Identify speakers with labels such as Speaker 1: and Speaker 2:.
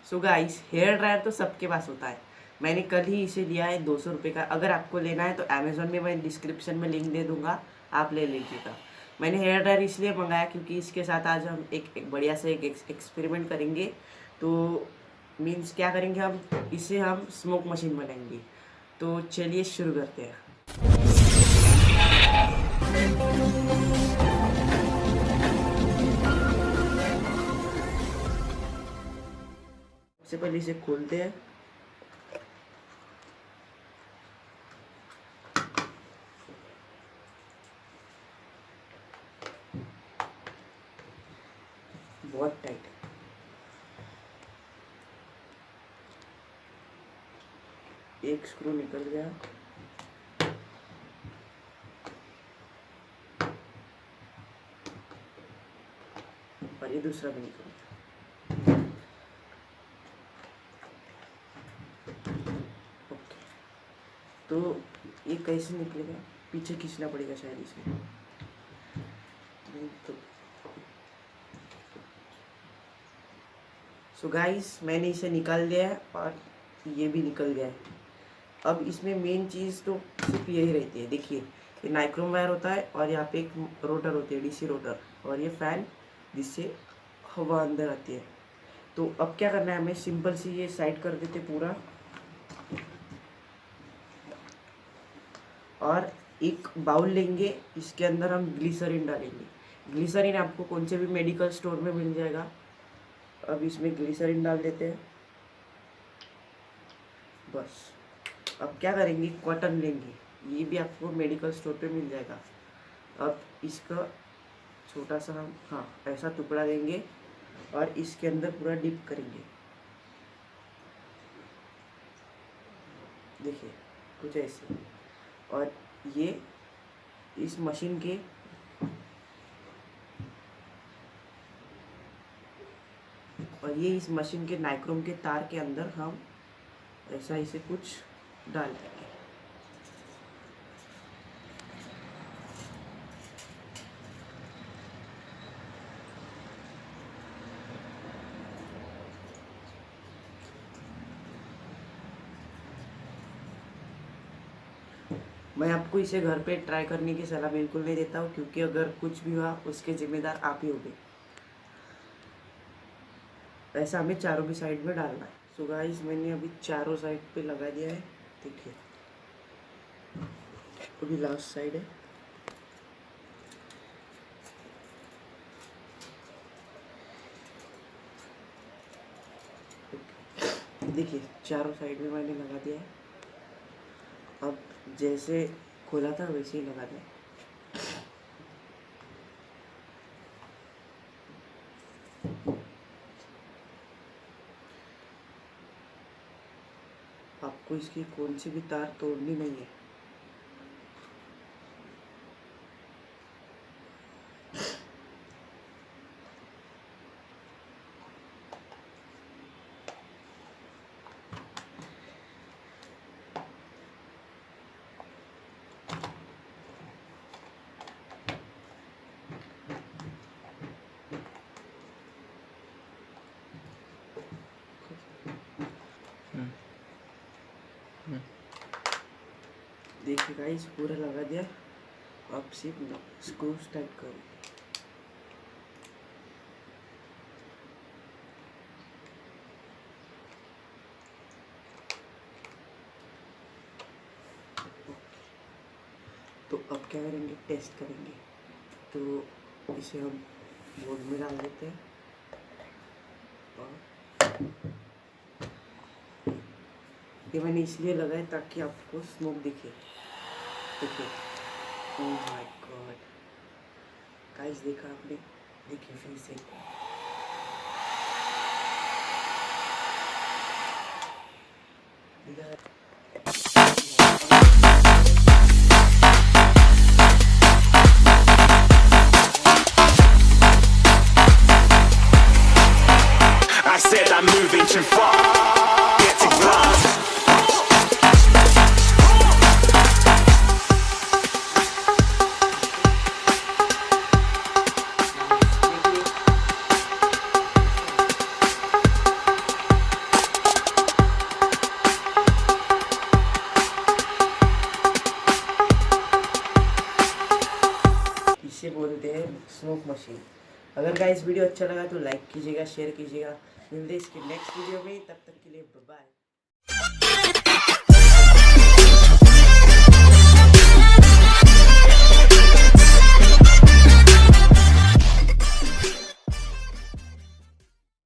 Speaker 1: So guys, hair dryer तो सबके पास होता है। मैंने कल ही इसे लिया है 200 रुपये का। अगर आपको लेना है तो अमेज़ोन में मैं डिस्क्रिप्शन में लिंक दे दूंगा, आप ले लीजिएगा। मैंने हेयर ड्रायर इसलिए मंगाया क्योंकि इसके साथ आज हम एक बढ़िया से एक एक्सपेरिमेंट करेंगे। तो मीन्स क्या करेंगे, हम इससे हम स्मोक मशीन बनाएंगे। तो चलिए शुरू करते हैं। सबसे पहले इसे खोलते हैं। बहुत टाइट है। एक स्क्रू निकल गया और ये दूसरा भी निकल गया। ओके, तो ये कैसे निकलेगा? पीछे खींचना पड़ेगा शायद इसे। तो सो गाइस, मैंने इसे निकाल दिया है और ये भी निकल गया है। अब इसमें मेन चीज़ तो सिर्फ यही रहती है। देखिए, ये नाइक्रोम वायर होता है और यहाँ पे एक रोटर होती है, डीसी रोटर, और ये फैन जिससे हवा अंदर आती है। तो अब क्या करना है, हमें सिंपल सी ये साइड कर देते पूरा, और एक बाउल लेंगे। इसके अंदर हम ग्लिसरीन डालेंगे। ग्लिसरीन आपको कौन से भी मेडिकल स्टोर में मिल जाएगा। अब इसमें ग्लिसरीन डाल देते हैं बस। अब क्या करेंगे, कॉटन लेंगे, ये भी आपको मेडिकल स्टोर पे मिल जाएगा। अब इसका छोटा सा हम ऐसा टुकड़ा देंगे और इसके अंदर पूरा डिप करेंगे। देखिए कुछ ऐसे, और ये इस मशीन के इस मशीन के नाइक्रोम के तार के अंदर हम ऐसा इसे कुछ डाल देंगे। मैं आपको इसे घर पे ट्राई करने की सलाह बिल्कुल नहीं देता हूँ, क्योंकि अगर कुछ भी हुआ उसके जिम्मेदार आप ही होगे। ऐसा हमें चारों भी साइड में डालना है। सो गाइस, मैंने अभी चारों साइड पे लगा दिया है। देखिए, अभी लास्ट साइड है। देखिए, चारों साइड में मैंने लगा दिया है। अब जैसे खोला था वैसे ही लगा दिया। आपको इसकी कौन सी भी तार तोड़नी नहीं है। देखिए गाइस, पूरा लगा दिया। अब सिर्फ स्क्रू टाइट करो। तो अब क्या करेंगे, टेस्ट करेंगे। तो इसे हम बोर्ड में डाल देते हैं और ये मैंने इसलिए लगाया ताकि आपको स्मोक दिखे। देखिए, ओह माय गॉड गाइस, देखा आपने? देखिए फिर से I said I'm moving too far. Get to glass. इसे बोलते हैं स्मोक मशीन। अगर गाइस वीडियो अच्छा लगा तो लाइक कीजिएगा, शेयर कीजिएगा। मिलते हैं इसके नेक्स्ट वीडियो में, तब तक के लिए बाय बाय।